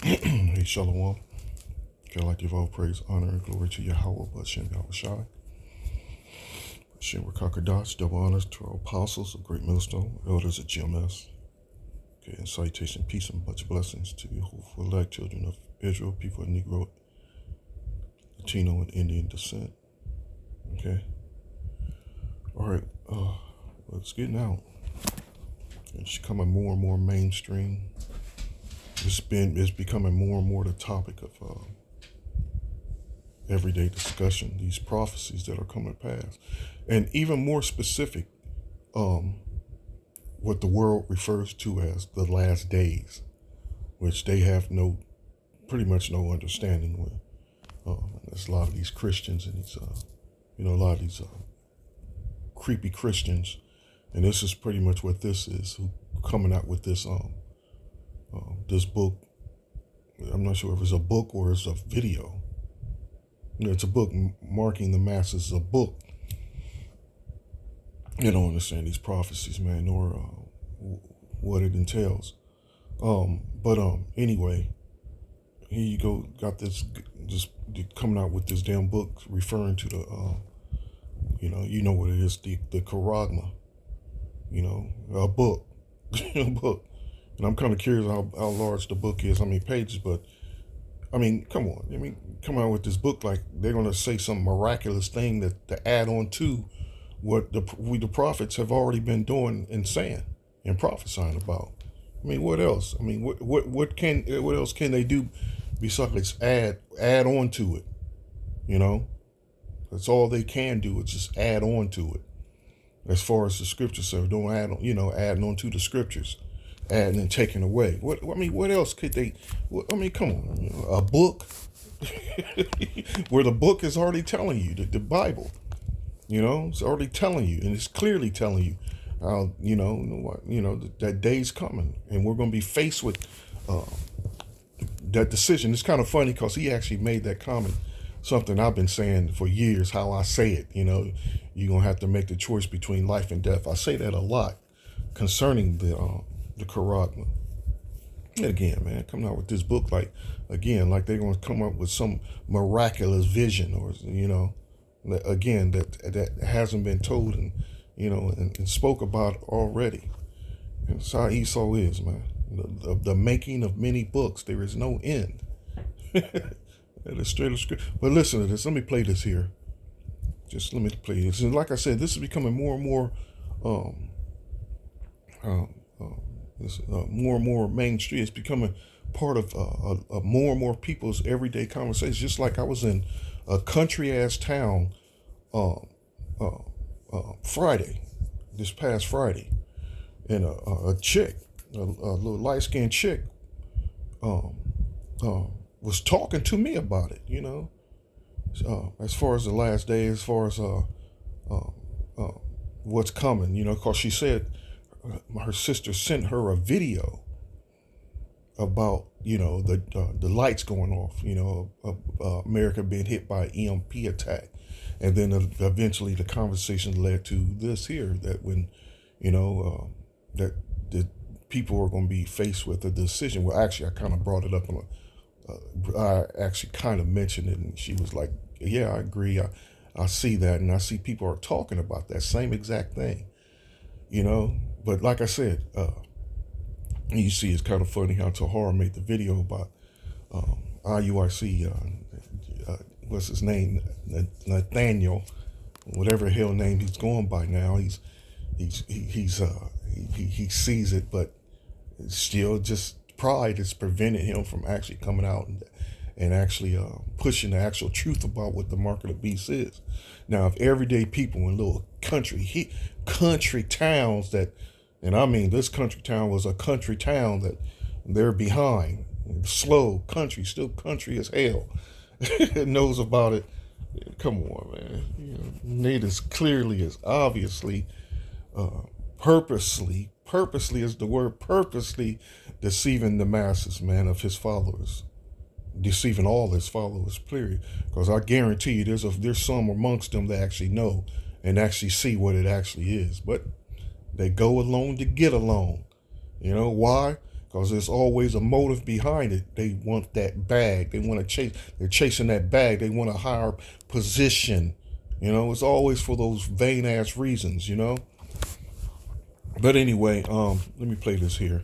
Hey, Shalom. I'd like to give all praise, honor, and glory to Yahweh, Bashem Yahushai. Bashem Rakakadosh, double honors to our apostles of Great Millstone, elders of GMS. Okay, and salutation, peace, and much blessings to you who elect children of Israel, people of Negro, Latino, and Indian descent. Okay. All right. It's getting out. It's becoming more and more mainstream. It's becoming more and more the topic of everyday discussion, these prophecies that are coming to pass. And even more specific, what the world refers to as the last days, which they have pretty much no understanding with. There's a lot of these Christians and these, a lot of these creepy Christians, and this is pretty much what this is, who coming out with this this book. I'm not sure if it's a book or it's a video. It's a book marking the masses, a book. They don't understand these prophecies, man, nor what it entails. Anyway, here you go, got this just coming out with this damn book referring to the, you know what it is, the Charagma, a book, a book. And I'm kind of curious how large the book is, how many pages, but I mean, come on. Come out with this book like they're going to say some miraculous thing to add on to what the prophets have already been doing and saying and prophesying about. What else? What else can they do besides add on to it? That's all they can do is just add on to it. As far as the scriptures say, don't add on, adding on to the scriptures. Adding and taking away. What else could they? Come on, a book where the book is already telling you the Bible. It's already telling you, and it's clearly telling you, that day's coming, and we're going to be faced with that decision. It's kind of funny because he actually made that comment. Something I've been saying for years, how I say it. You're gonna have to make the choice between life and death. I say that a lot concerning the Charagma. And again, man, coming out with this book like they're going to come up with some miraculous vision, or again that hasn't been told and spoke about already. And that's how Esau is, man. The making of many books, there is no end. That is straight of script. But listen to this. Let me play this here. Just let me play this. And like I said, this is becoming more and more more and more mainstream. It's becoming part of more and more people's everyday conversations. Just like I was in a country-ass town this past Friday, and a chick, a little light-skinned chick, was talking to me about it, as far as the last day, as far as what's coming, because she said her sister sent her a video about, the lights going off, America being hit by an EMP attack. And then eventually the conversation led to this here, that when, that the people are going to be faced with a decision. Well, actually, I kind of brought it up I actually kind of mentioned it, and she was like, yeah, I agree. I see that, and I see people are talking about that same exact thing, But like I said, you see, it's kind of funny how Tahar made the video about IUIC, what's his name, Nathaniel, whatever hell name he's going by now. He sees it, but still just pride is preventing him from actually coming out and actually pushing the actual truth about what the mark of the beast is. Now, if everyday people in little country towns that, and I mean this country town was a country town that they're behind, slow country, still country as hell, knows about it. Come on, man. Nate is clearly, is obviously, purposely is the word, purposely deceiving the masses, man, of his followers, deceiving all his followers, period. Because I guarantee you there's some amongst them that actually know and actually see what it actually is. But they go alone to get alone. Why? because there's always a motive behind it. They want that bag. They want to chase. They're chasing that bag. They want a higher position. It's always for those vain ass reasons. But anyway, let me play this here.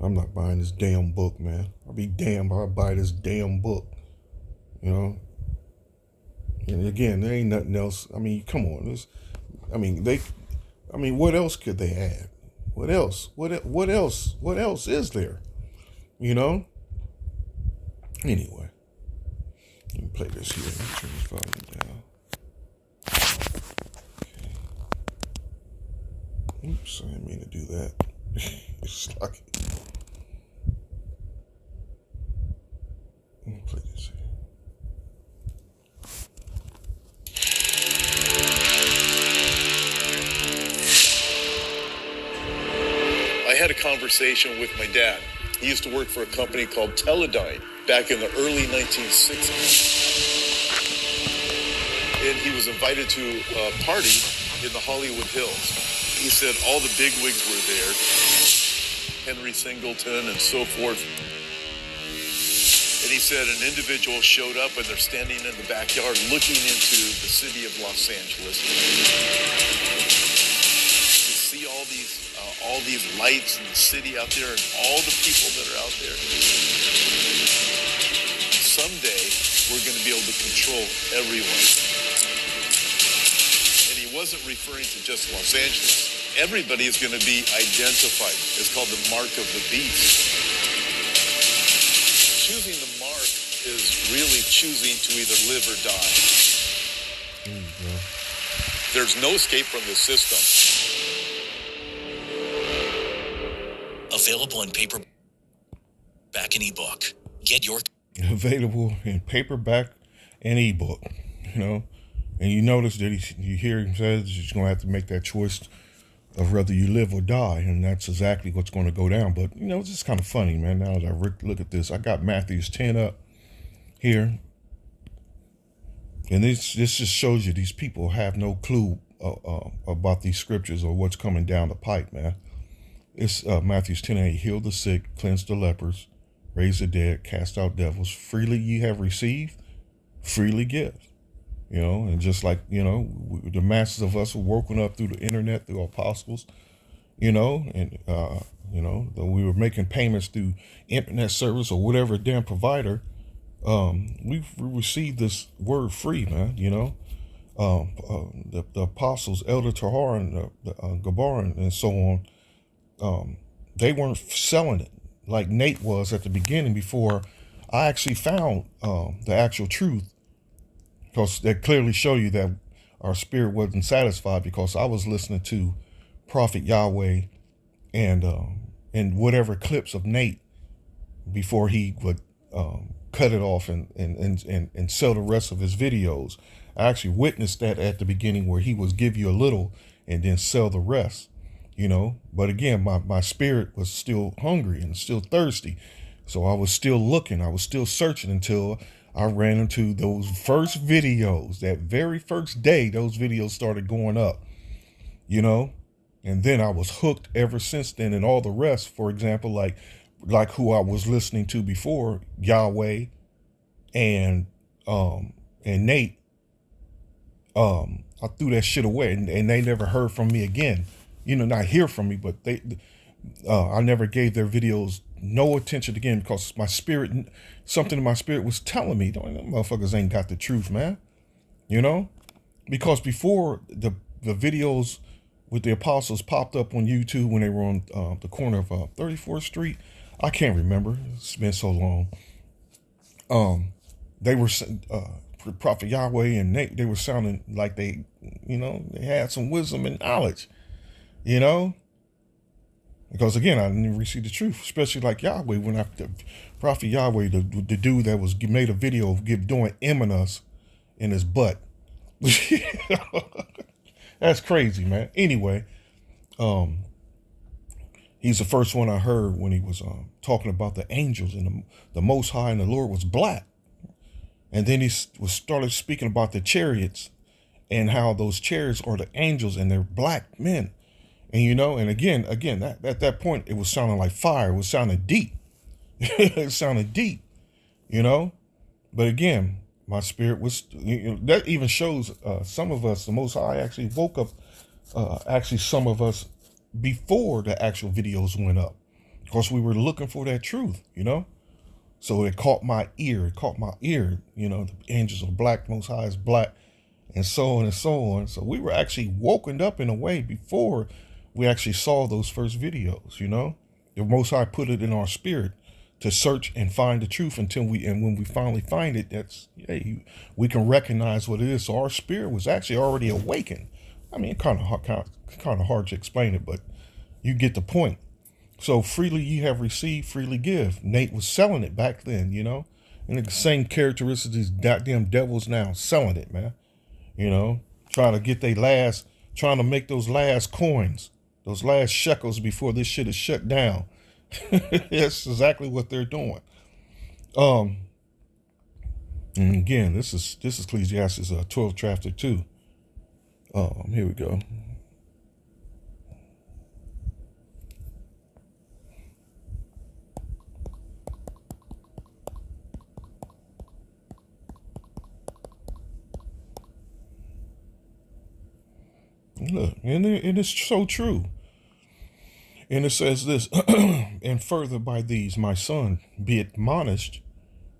I'm not buying this damn book, man. I'll be damned if I buy this damn book. And again, there ain't nothing else. I mean, come on. What else could they add? What else? What else? What else is there? Anyway, let me play this here. Let me turn this volume down. Okay. Oops, I didn't mean to do that. It's like, let me play this here. I had a conversation with my dad. He used to work for a company called Teledyne back in the early 1960s. And he was invited to a party in the Hollywood Hills. He said all the bigwigs were there, Henry Singleton and so forth. And he said an individual showed up and they're standing in the backyard looking into the city of Los Angeles. You see all these lights in the city out there and all the people that are out there. Someday we're going to be able to control everyone. And he wasn't referring to just Los Angeles. Everybody is going to be identified. It's called the mark of the beast. Choosing the mark is really choosing to either live or die. There's no escape from the system. Available in paperback and ebook. Get your available in paperback and ebook. And you notice that you hear him says he's going to have to make that choice of whether you live or die, and that's exactly what's going to go down. But it's just kind of funny, man. Now that I look at this, I got Matthew 10 up here, and this just shows you these people have no clue about these scriptures or what's coming down the pipe, man. It's Matthew 10:8. Heal the sick, cleanse the lepers, raise the dead, cast out devils. Freely ye have received, freely give. And just like, the masses of us were woken up through the internet, through apostles, we were making payments through internet service or whatever damn provider. We received this word free, man. The apostles, Elder Tahar and Gabar and so on, they weren't selling it like Nate was at the beginning before I actually found the actual truth. Because they clearly show you that our spirit wasn't satisfied, because I was listening to Prophet Yahweh and whatever clips of Nate before he would cut it off and sell the rest of his videos. I actually witnessed that at the beginning, where he was give you a little and then sell the rest, But again, my spirit was still hungry and still thirsty. So I was still looking. I was still searching until I ran into those first videos. That very first day, those videos started going up, and then I was hooked ever since then. And all the rest, for example, like who I was listening to before, Yahweh and Nate, I threw that shit away, and they never heard from me again. Not hear from me, but I never gave their videos no attention again, because something in my spirit was telling me, them motherfuckers ain't got the truth, man. Because before the videos with the apostles popped up on YouTube when they were on the corner of 34th Street, I can't remember. It's been so long. They were Prophet Yahweh and Nate. They were sounding like they had some wisdom and knowledge, Because again, I didn't receive the truth, especially like Yahweh. When Prophet Yahweh, the dude that was made a video of doing eminence in his butt. That's crazy, man. Anyway, he's the first one I heard when he was talking about the angels and the Most High and the Lord was black. And then he started speaking about the chariots and how those chariots are the angels and they're black men. And and again, that at that point it was sounding like fire. It was sounding deep. It sounded deep, you know. But again, my spirit was. That even shows some of us. The Most High actually woke up. Actually, some of us before the actual videos went up, because we were looking for that truth, So it caught my ear. It caught my ear. The angels are black. Most High is black, and so on and so on. So we were actually woken up in a way before we actually saw those first videos. The Most High put it in our spirit to search and find the truth and when we finally find it, we can recognize what it is. So our spirit was actually already awakened. I mean, kind of hard to explain it, but you get the point. So freely you have received, freely give. Nate was selling it back then, and the same characteristics these goddamn devils now selling it, man. Trying to get trying to make those last coins, those last shekels before this shit is shut down. That's exactly what they're doing. And again, this is Ecclesiastes 12 chapter 2. Here we go. Look, and it's so true. And it says this, and further by these, my son, be admonished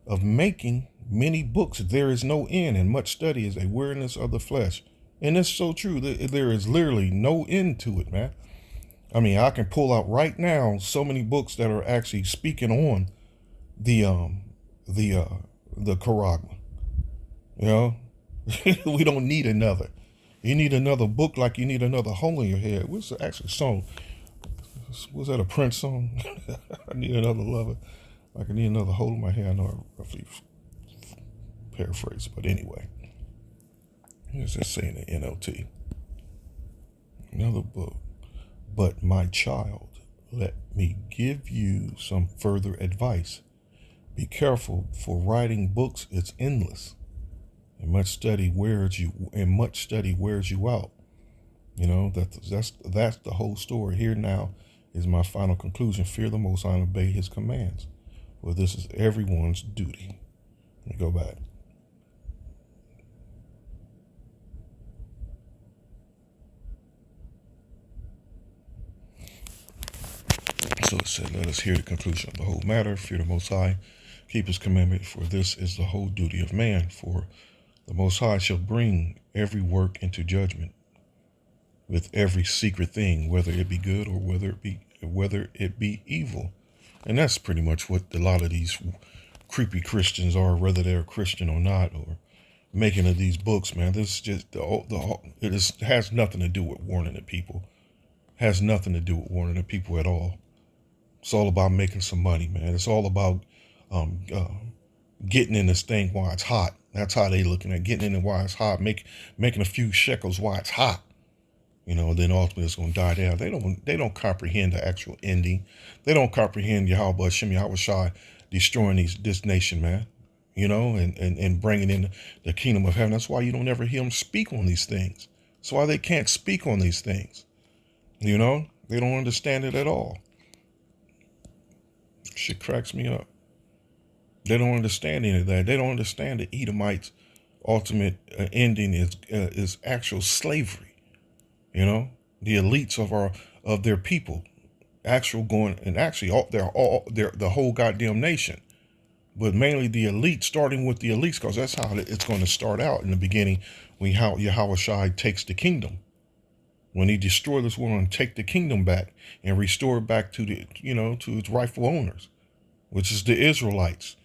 of making many books. There is no end, and much study is a weariness of the flesh. And it's so true. There is literally no end to it, man. I mean, I can pull out right now so many books that are actually speaking on the Quran. We don't need another. You need another book like you need another hole in your head. What's the actual song? Was that a Prince song? I need another lover. Like I need another hole in my head. I know I roughly paraphrase, but anyway. Here's that saying in NLT. Another book. But my child, let me give you some further advice. Be careful, for writing books is endless. And much study wears you out. That's the whole story. Here now is my final conclusion. Fear the Most High and obey his commands. Well, this is everyone's duty. Let me go back. So it said, let us hear the conclusion of the whole matter. Fear the Most High, keep his commandment, for this is the whole duty of man. For the Most High shall bring every work into judgment with every secret thing, whether it be good or whether it be evil. And that's pretty much what a lot of these creepy Christians are, whether they're Christian or not, or making of these books, man. This is just has nothing to do with warning the people. Has nothing to do with warning the people at all. It's all about making some money, man. It's all about getting in this thing while it's hot. That's how they looking at getting in it while it's hot, making a few shekels while it's hot. Then ultimately it's going to die down. They don't comprehend the actual ending. They don't comprehend Yahweh Shai destroying this nation, man. And bringing in the kingdom of heaven. That's why you don't ever hear them speak on these things. That's why they can't speak on these things. They don't understand it at all. Shit cracks me up. They don't understand any of that. They don't understand the Edomites' ultimate ending is actual slavery. The elites of their people, the whole goddamn nation, but mainly the elites, starting with the elites, because that's how it's going to start out in the beginning when Yahweh Shai takes the kingdom. When he destroyed this world and take the kingdom back and restore it back to to its rightful owners, which is the Israelites.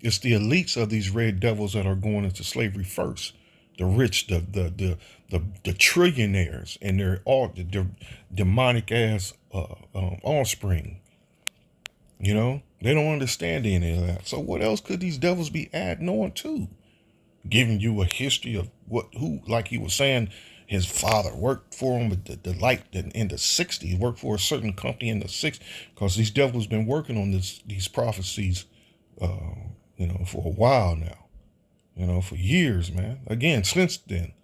It's the elites of these red devils that are going into slavery first. The rich, the trillionaires, and their demonic ass offspring. They don't understand any of that. So what else could these devils be adding on to? Giving you a history of who, like he was saying, his father worked for him in the 60s, worked for a certain company in the 60s, because these devils been working on these prophecies, for a while now, for years, man. Again, since then,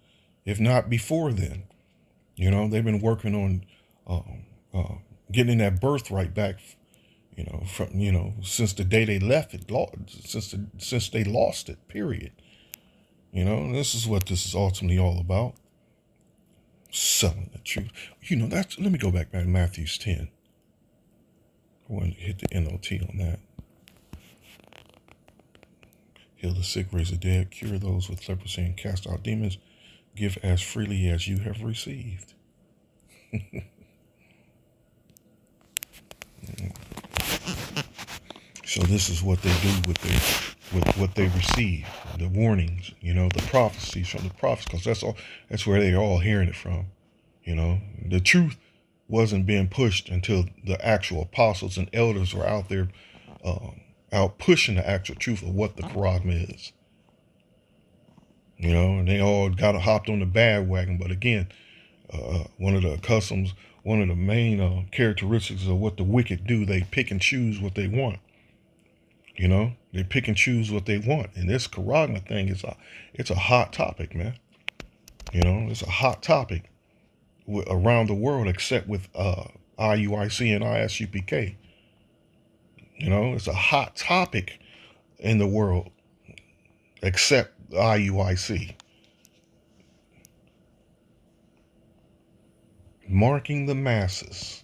if not before then, they've been working on getting that birthright back, from since the day they left it, since they lost it. Period. This is what this is ultimately all about. Selling the truth. That's. Let me go back to Matthew's 10. I want to hit the NOT on that. Heal the sick, raise the dead, cure those with leprosy, and cast out demons. Give as freely as you have received. So this is what they do with what they receive, the warnings, the prophecies from the prophets, because that's where they're all hearing it from. The truth wasn't being pushed until the actual apostles and elders were out there, out pushing the actual truth of what the Quran is. And they all hopped on the bandwagon. But again, one of the main characteristics of what the wicked do, they pick and choose what they want. They pick and choose what they want. And this Quran thing it's a hot topic, man. It's a hot topic around the world, except with IUIC and ISUPK. It's a hot topic in the world, except IUIC. Marking the masses.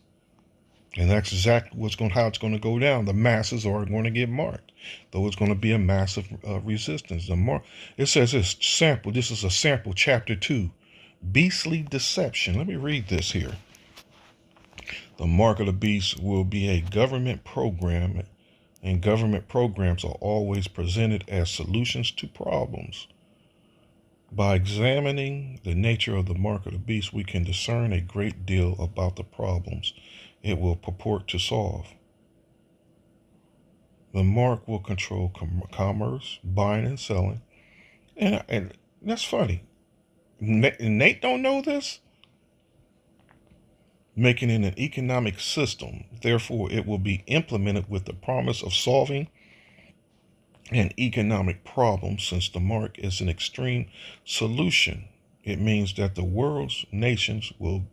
And that's exactly how it's going to go down. The masses are going to get marked, though it's going to be a massive resistance. It says this sample. This is a sample, chapter 2, beastly deception. Let me read this here. The mark of the beast will be a government program, and government programs are always presented as solutions to problems. By examining the nature of the mark of the beast, we can discern a great deal about the problems it will purport to solve. The mark will control commerce, buying and selling. And that's funny. Nate don't know this? Making it an economic system. Therefore, it will be implemented with the promise of solving an economic problem. Since the mark is an extreme solution, it means that the world's nations will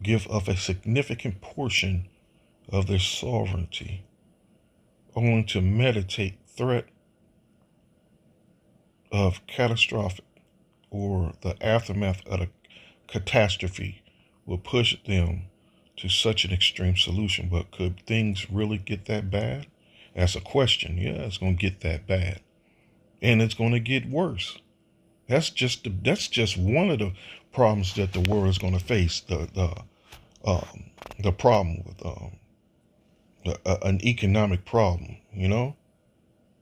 give up a significant portion of their sovereignty, only to meditate threat of catastrophic or the aftermath of a catastrophe will push them to such an extreme solution. But could things really get that bad? That's a question. Yeah, it's going to get that bad, and it's going to get worse. That's just one of the problems that the world is going to face. The problem with an economic problem,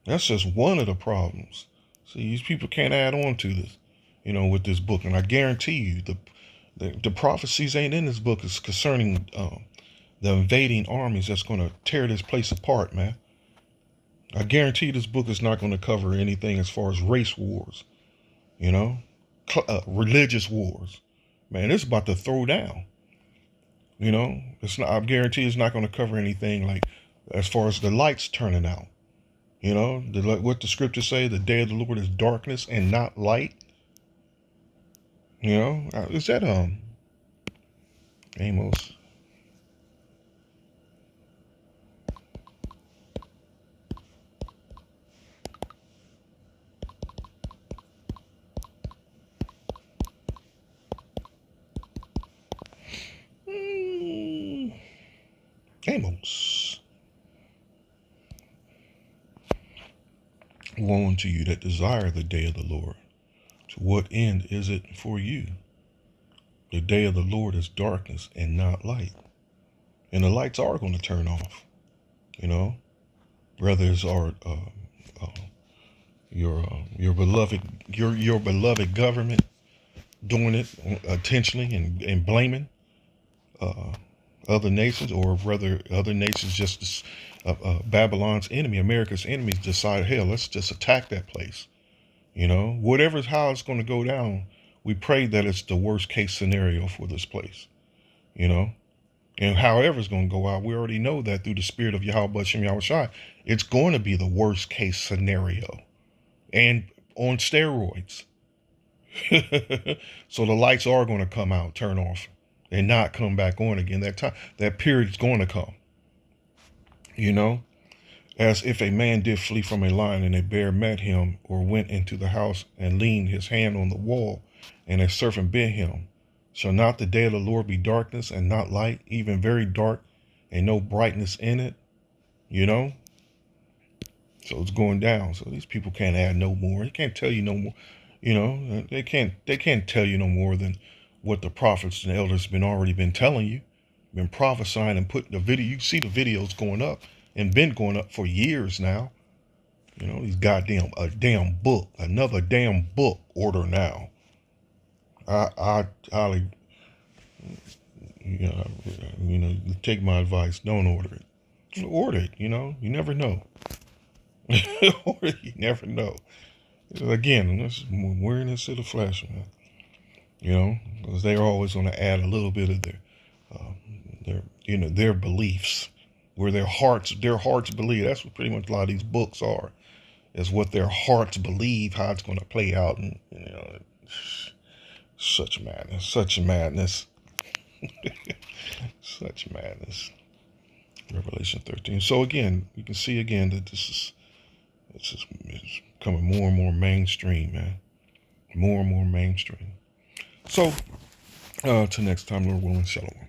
that's just one of the problems. See, these people can't add on to this, with this book. And I guarantee you, the prophecies ain't in this book. It's concerning the invading armies that's going to tear this place apart, man. I guarantee you this book is not going to cover anything as far as race wars, religious wars. Man, it's about to throw down. It's not. I guarantee it's not going to cover anything like as far as the lights turning out. What the scriptures say: the day of the Lord is darkness and not light. Is that Amos? Amos. Woe unto you that desire the day of the Lord. To what end is it for you? The day of the Lord is darkness and not light. And the lights are going to turn off. Whether it's your beloved government doing it intentionally and blaming other nations, or whether other nations just Babylon's enemy, America's enemies, decide, hell, let's just attack that place. Whatever's how it's going to go down, we pray that it's the worst case scenario for this place. And however it's going to go out, we already know that through the spirit of Yahweh Shem Yahushai, it's going to be the worst case scenario, and on steroids. So the lights are going to come out, turn off. and not come back on again. That period's going to come. You know, as if a man did flee from a lion, and a bear met him, or went into the house and leaned his hand on the wall, and a serpent bit him. Shall not the day of the Lord be darkness and not light, even very dark, and no brightness in it? You know? So it's going down. So these people can't add no more. They can't tell you no more. You know, they can't tell you no more than what the prophets and elders already been telling you, been prophesying and putting the video. You see the videos going up and been going up for years now. You know, these a damn book, another damn book order now. I you know, take my advice. Don't order it. Order it. You know, you never know. Order it, you never know. Again, this is weariness of the flesh, man. You know, because they're always going to add a little bit of their beliefs, where their hearts believe. That's what pretty much a lot of these books are, is what their hearts believe, how it's going to play out, and you know, such madness, such madness, such madness. Revelation 13. So again, you can see again that it's becoming more and more mainstream, man. More and more mainstream. So, till next time, Lord willing, shalom.